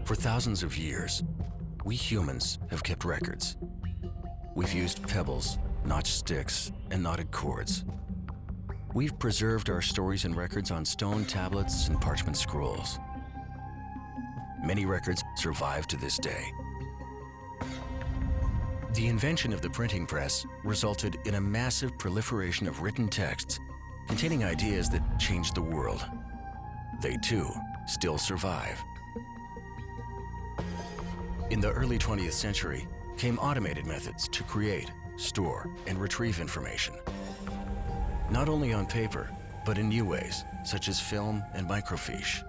For thousands of years, we humans have kept records. We've used pebbles, notched sticks, and knotted cords. We've preserved our stories and records on stone tablets and parchment scrolls. Many records survive to this day. The invention of the printing press resulted in a massive proliferation of written texts containing ideas that changed the world. They too still survive. In the early 20th century came automated methods to create, store, and retrieve information. Not only on paper, but in new ways, such as film and microfiche.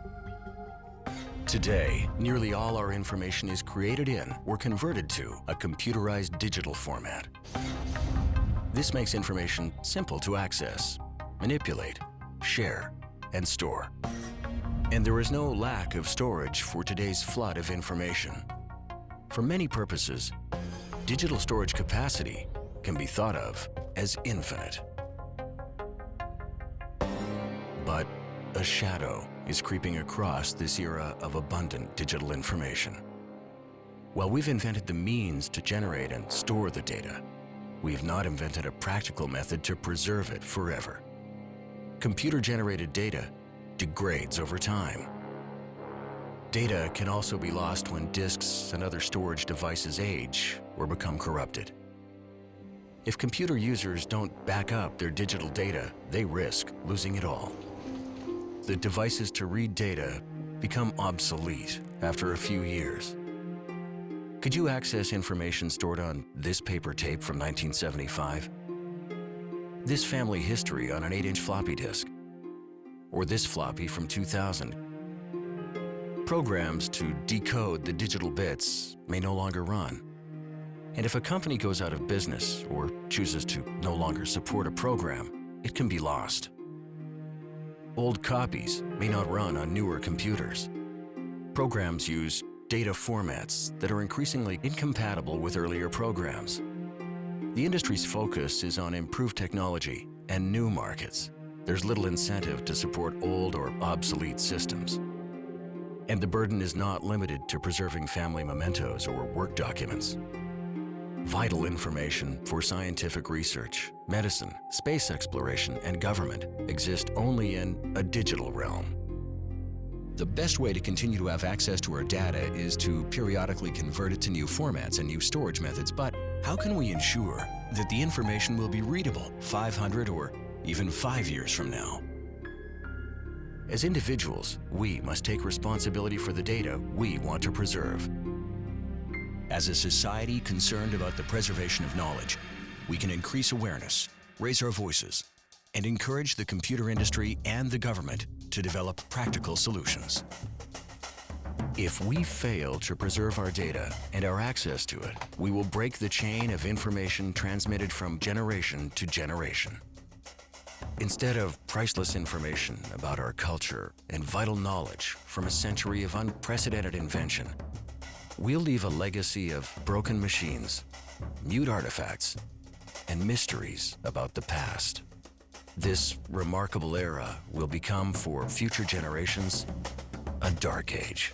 Today, nearly all our information is created in or converted to a computerized digital format. This makes information simple to access, manipulate, share, and store. And there is no lack of storage for today's flood of information. For many purposes, digital storage capacity can be thought of as infinite. But a shadow is creeping across this era of abundant digital information. While we've invented the means to generate and store the data, we've not invented a practical method to preserve it forever. Computer-generated data degrades over time. Data can also be lost when disks and other storage devices age or become corrupted. If computer users don't back up their digital data, they risk losing it all. The devices to read data become obsolete after a few years. Could you access information stored on this paper tape from 1975? This family history on an 8-inch floppy disk? Or this floppy from 2000? Programs to decode the digital bits may no longer run. And if a company goes out of business or chooses to no longer support a program, it can be lost. Old copies may not run on newer computers. Programs use data formats that are increasingly incompatible with earlier programs. The industry's focus is on improved technology and new markets. There's little incentive to support old or obsolete systems. And the burden is not limited to preserving family mementos or work documents. Vital information for scientific research, medicine, space exploration, and government exist only in a digital realm. The best way to continue to have access to our data is to periodically convert it to new formats and new storage methods, but how can we ensure that the information will be readable 500 or even 5 years from now? As individuals, we must take responsibility for the data we want to preserve. As a society concerned about the preservation of knowledge, we can increase awareness, raise our voices, and encourage the computer industry and the government to develop practical solutions. If we fail to preserve our data and our access to it, we will break the chain of information transmitted from generation to generation. Instead of priceless information about our culture and vital knowledge from a century of unprecedented invention, we'll leave a legacy of broken machines, mute artifacts, and mysteries about the past. This remarkable era will become, for future generations, a dark age.